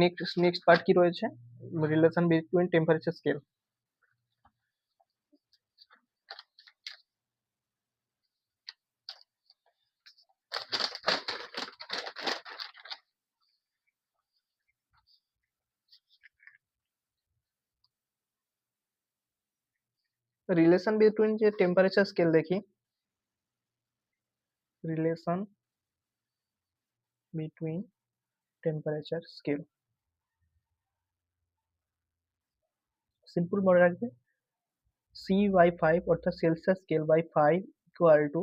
Next part কি রয়েছে, relation between temperature scale. Relation between যে টেম্পারেচার স্কেল দেখি, relation between temperature scale, simple মনে রাখবে, C/5 অর্থাৎ Celsius scale by 5 equal to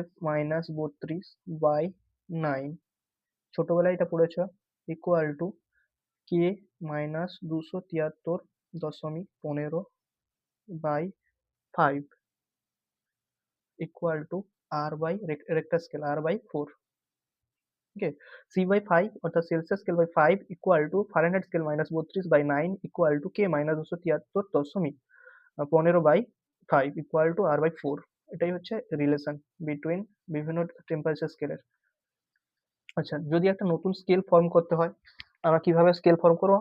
F-32/9, ছোটবেলায় এটা পড়েছ, equal to K-273.15/5 equal to R by Richter scale R/4. Okay, C/5 অর্থাৎ Celsius scale by 5 equal to Fahrenheit scale -32/9 equal to K-273.15/5 equal to R/4। এটাই হচ্ছে relation between বিভিন্ন temperature স্কেলের। আচ্ছা, যদি একটা নতুন স্কেল ফর্ম করতে হয়, আমরা কিভাবে স্কেল ফর্ম করবো?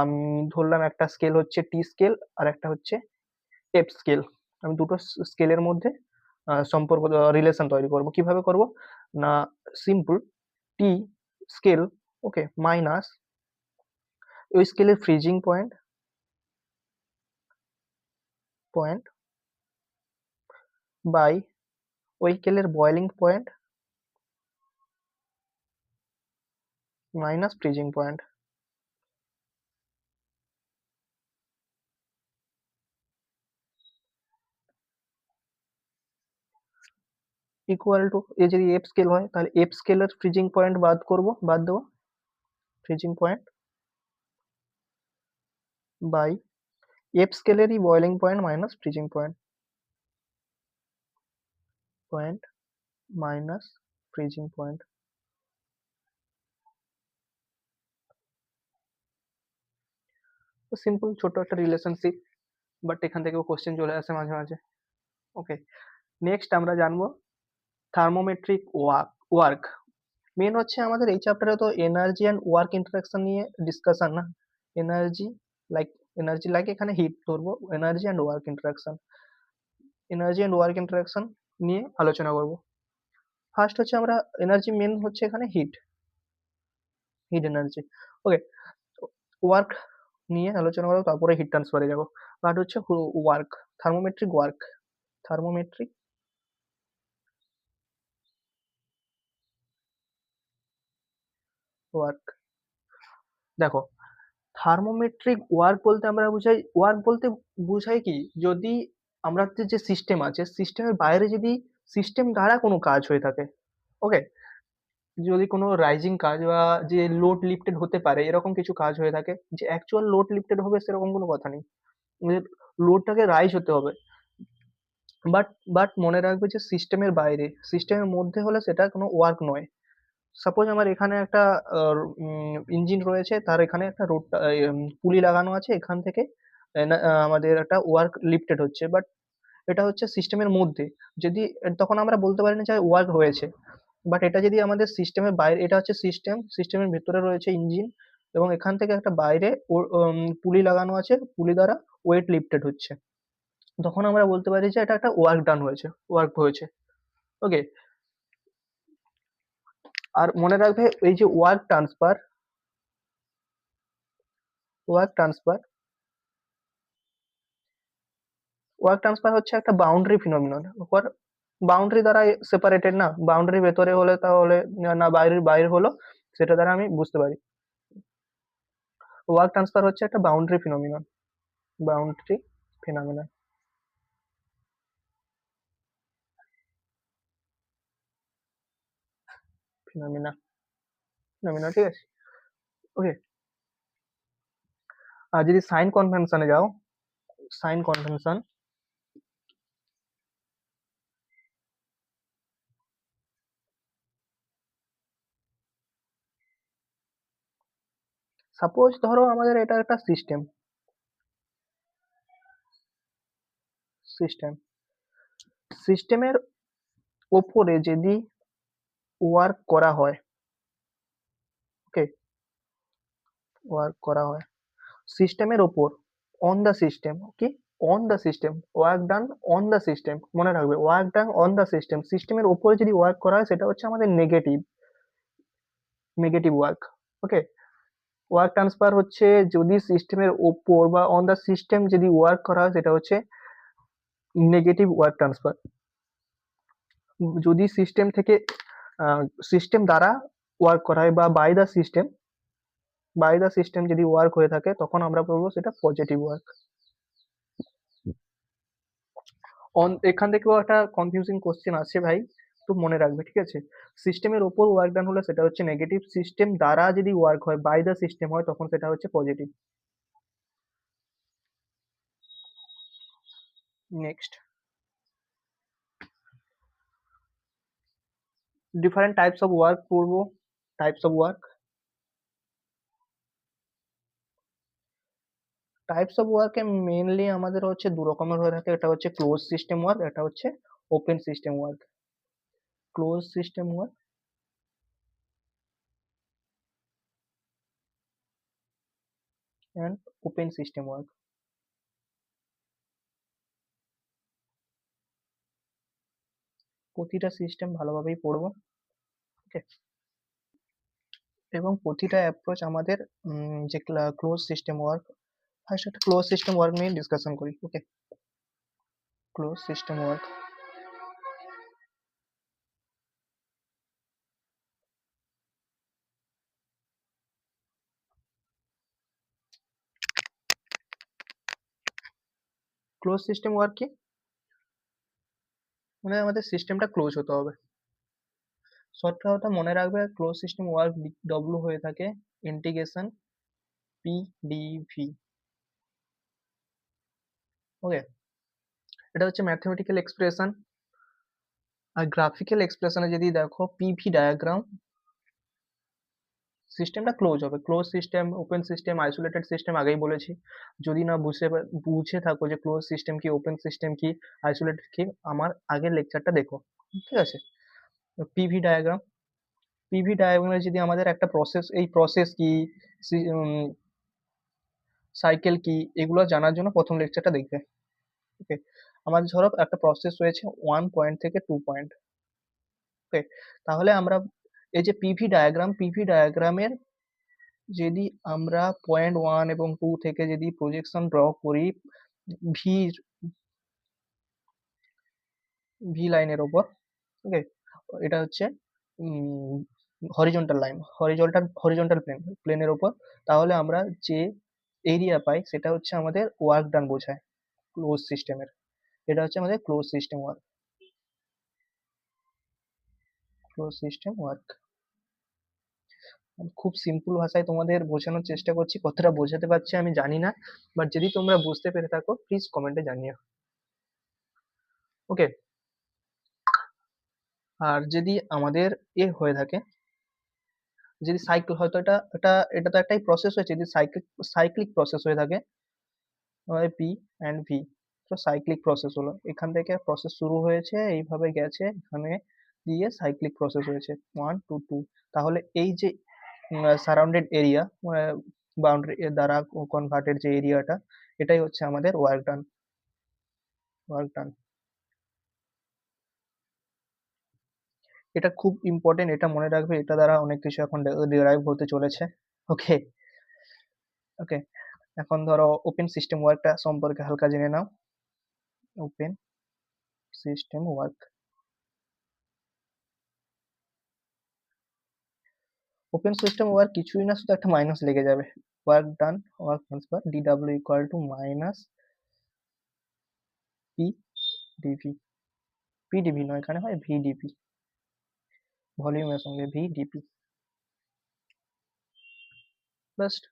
আমি ধরলাম একটা স্কেল হচ্ছে টি স্কেল আর একটা হচ্ছে এফ স্কেল। আমি দুটো স্কেলের মধ্যে সম্পর্ক রিলেশন তৈরি করব। কিভাবে করব না, simple, T scale okay minus ওই স্কেলের ফ্রিজিং পয়েন্ট বাই ওই স্কেলের boiling point minus freezing point equal to, এ যদি এফ স্কেল হয় তাহলে এফ স্কেলের ফ্রিজিং পয়েন্ট বাদ দেবো, ফ্রিজিং পয়েন্ট বাই এফ স্কেলেরই boiling point minus freezing point minus freezing point. তো সিম্পল ছোট একটা রিলেশনশিপ, বাট এখান থেকেও কোশ্চেন চলে আসে মাঝে মাঝে। ওকে, নেক্সট আমরা জানবো থার্মোমেট্রিক ওয়ার্ক। মেন হচ্ছে আমাদের এই চ্যাপ্টারে তো এনার্জি অ্যান্ড ওয়ার্ক ইন্টারাকশন নিয়ে ডিসকাশন না, এনার্জি লাইক এখানে হিট ধরবো, এনার্জি অ্যান্ড ওয়ার্ক ইন্টারাকশন নিয়ে আলোচনা করব। ফার্স্ট হচ্ছে আমরা এনার্জি, মেন হচ্ছে এখানে হিট এনার্জি। ওকে, ওয়ার্ক নিয়ে আলোচনা করবো, তারপরে হিট ট্রান্সফারে যাবো। বাট হচ্ছে ওয়ার্ক, থার্মোমেট্রিক ওয়ার্ক। দেখো, থার্মোমেট্রিক ওয়ার্ক বলতে আমরা বুঝাই কি, যদি আমাদের যে সিস্টেম আছে, সিস্টেমের বাইরে যদি সিস্টেম দ্বারা কোনো কাজ হয়ে থাকে, ওকে, যদি কোনো রাইজিং কাজ বা যে লোড লিফটেড হতে পারে এরকম কিছু কাজ হয়ে থাকে, যে অ্যাকচুয়াল লোড লিফটেড হবে সেরকম কোনো কথা নেই, লোডটাকে রাইজ হতে হবে। বাট বাট মনে রাখবে যে সিস্টেমের বাইরে, সিস্টেমের মধ্যে হলে সেটা কোনো ওয়ার্ক নয়। সাপোজ আমার এখানে একটা ইঞ্জিন রয়েছে, তার এখানে একটা পুলি লাগানো আছে, এখান থেকে আমাদের একটা ওয়ার্ক লিফটেড হচ্ছে, বাট এটা হচ্ছে সিস্টেমের মধ্যে, যদি তখন আমরা বলতে পারি না যে ওয়ার্ক হয়েছে। বাট এটা যদি আমাদের সিস্টেমের বাইরে, এটা হচ্ছে সিস্টেমের ভেতরে রয়েছে ইঞ্জিন, এবং এখান থেকে একটা বাইরে পুলি লাগানো আছে, পুলি দ্বারা ওয়েট লিফটেড হচ্ছে, তখন আমরা বলতে পারি যে এটা একটা ওয়ার্ক হয়েছে। ওকে, আর মনে রাখবে এই যে ওয়ার্ক ট্রান্সফার হচ্ছে একটা বাউন্ডারি ফিনোমিনন। বাউন্ডারি দ্বারা সেপারেটেড না, বাউন্ডারি ভেতরে হলে তাহলে না বাইরে হলো, সেটা দ্বারা আমি বুঝতে পারি। ওয়ার্ক ট্রান্সফার হচ্ছে একটা boundary phenomenon, boundary phenomenon. Phenomena phenomena ঠিক আছে। ওকে, আর যদি সাইন কনভেনশনে যাও, সাইন কনভেনশন, সাপোজ ধরো আমাদের এটা একটা সিস্টেমের ওপরে যদি ওয়ার্ক করা হয়, ওকে, ওয়ার্ক করা হয় সিস্টেমের ওপর, on the system, okay, on the system, work done on the system, মনে রাখবে work done on the system, সিস্টেমের ওপরে যদি ওয়ার্ক করা হয় সেটা হচ্ছে আমাদের নেগেটিভ, নেগেটিভ ওয়ার্ক। ওকে, ওয়ার্ক ট্রান্সফার হচ্ছে যদি সিস্টেমের ওপর বা অন দ্য সিস্টেম যদি ওয়ার্ক করা হয় সেটা হচ্ছে নেগেটিভ ওয়ার্ক ট্রান্সফার। যদি সিস্টেম থেকে সিস্টেম দ্বারা ওয়ার্ক করা হয় বা বাই দ্য সিস্টেম যদি ওয়ার্ক হয়ে থাকে তখন আমরা বলবো সেটা পজিটিভ ওয়ার্ক। এখান থেকেও একটা কনফিউজিং কোশ্চেন আছে ভাই, তো মনে রাখবে, ঠিক আছে? সিস্টেমের ওপর ওয়ার্ক ডান হলে সেটা হচ্ছে নেগেটিভ, সিস্টেম দ্বারা যদি ওয়ার্ক হয় বাই দ্য সিস্টেম হয় তখন সেটা হচ্ছে positive. Next, different types of work পড়বো। Types of work, types of ওয়ার্কে মেনলি আমাদের হচ্ছে দু রকমের হয়ে থাকে, এটা হচ্ছে ক্লোজ সিস্টেম ওয়ার্ক, এটা হচ্ছে open system work. Close system work and open system work. প্রতিটা সিস্টেম ভালোভাবেই পড়বো, ওকে, এবং প্রতিটা অ্যাপ্রোচ আমাদের যে ক্লোজ সিস্টেম ওয়ার্ক, ফার্স্ট একটা ক্লোজ সিস্টেম ওয়ার্ক নিয়ে ডিসকাশন করি, okay. Close system work, close system work কি মানে আমাদের সিস্টেমটা ক্লোজ হতে হবে। শর্ট কথা মনে রাখবে, ক্লোজ সিস্টেম ওয়ার্ক ডব্লু হয়ে থাকে ইন্টিগ্রেশন পিডিভি, ওকে। এটা হচ্ছে ম্যাথমেটিক্যাল এক্সপ্রেশন। আর গ্রাফিক্যাল এক্সপ্রেশনে যদি দেখো পিভি ডায়াগ্রাম, সিস্টেমটা ক্লোজ হবে। Close system, open system, isolated system আগেই বলেছি। যদি না বুঝে থাকো যে ক্লোজ সিস্টেম কি, ওপেন সিস্টেম কি, আইসোলেটেড কি, আমার আগের লেকচারটা দেখো, ঠিক আছে? পিভি ডায়াগ্রাম, পিভি ডায়াগ্রামে যদি আমাদের একটা প্রসেস, এই প্রসেস কি, সাইকেল কি, এগুলো জানার জন্য প্রথম লেকচারটা দেখবে, ওকে। আমাদের ধরো একটা প্রসেস রয়েছে 1 পয়েন্ট থেকে 2 পয়েন্ট, ওকে। তাহলে আমরা এই যে পিভি ডায়াগ্রামের যদি আমরা পয়েন্ট 1 এবং 2 থেকে যদি প্রজেকশন ড্র করি ভি ভি লাইনের ওপর, ওকে, এটা হচ্ছে হরিজন্টাল লাইন, হরিজন্টাল প্লেনের ওপর, তাহলে আমরা যে এরিয়া পাই সেটা হচ্ছে আমাদের ওয়ার্ক ডান বোঝায় ক্লোজ সিস্টেমের। এটা হচ্ছে আমাদের close system work, close system work. খুব সিম্পল ভাষায় তোমাদের বোঝানোর চেষ্টা করছি, কতটা বোঝাতে পারছি আমি জানি না, বাট যদি তোমরা বুঝতে পেরে থাকো প্লিজ কমেন্টে জানিও, ওকে। আর যদি আমাদের হয়ে থাকে, যদি সাইকেল হয়তো এটা এটা এটা তো একটাই প্রসেস হয়েছে, যদি সাইক্লিক প্রসেস হয়ে থাকে পি অ্যান্ড ভি, তো সাইক্লিক প্রসেস হলো, এখান থেকে প্রসেস শুরু হয়েছে এইভাবে গেছে এখানে দিয়ে সাইক্লিক প্রসেস হয়েছে 1 টু 2, তাহলে এই যে সারাউন্ডেড এরিয়া, বাউন্ডারি দ্বারা কনভার্টেড যে এরিয়াটা, এটাই হচ্ছে আমাদের ওয়ার্ক ডান, ওয়ার্ক ডান। এটা খুব ইম্পর্টেন্ট, এটা মনে রাখবে, এটা দ্বারা অনেক কিছু এখন ডিরাইভ হতে চলেছে, ওকে, ওকে। এখন ধরো ওপেন সিস্টেম ওয়ার্কটা সম্পর্কে হালকা জেনে নাও। Open system work, open system work কিছুই না, শুধু একটা মাইনাস লেগে যাবে, work done work transfer DW equal to minus P DV, PDV নয়, এখানে হয় ভিডিপি, ভলিউমের সঙ্গে ভিডিপি, জাস্ট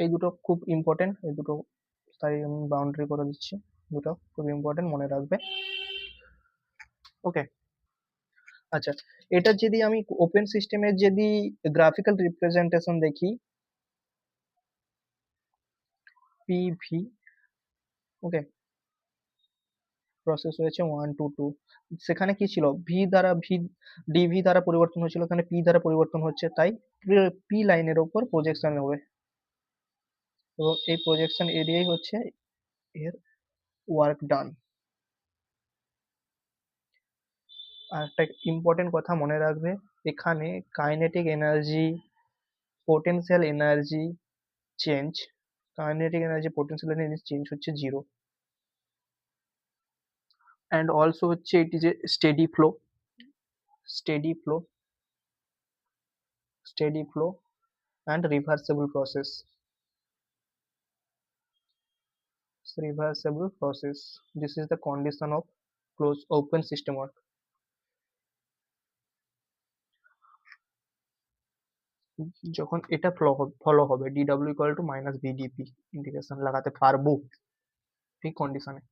এই দুটো খুব ইম্পর্টেন্ট, এই দুটো তাই আমি বাউন্ডারি করে দিচ্ছি, দুটো খুব ইম্পর্টেন্ট, মনে রাখবে, ওকে। আচ্ছা, এটা যদি আমি ওপেন সিস্টেমের যদি গ্রাফিক্যাল রিপ্রেজেন্টেশন দেখি, পিভি, ওকে, প্রসেস হয়েছে 1 টু 2, সেখানে কি ছিল, ডিভি দ্বারা পরিবর্তন হয়েছিল, এখানে পি দ্বারা পরিবর্তন হচ্ছে, তাই পি লাইনের ওপর প্রজেকশন হবে, এবং এই প্রজেকশন এরিয়াই হচ্ছে এর ওয়ার্ক ডান। আর একটা ইম্পর্টেন্ট কথা মনে রাখবে, এখানে kinetic energy, potential energy change, kinetic energy potential energy change হচ্ছে জিরো। অ্যান্ড অলসো হচ্ছে এটি যে steady flow, steady flow, steady flow and reversible process, reversible process. This is the condition of closed open system work. যখন এটা follow হবে, dw equal to minus VDP integration লাগাতে পারবো এই কন্ডিশনে।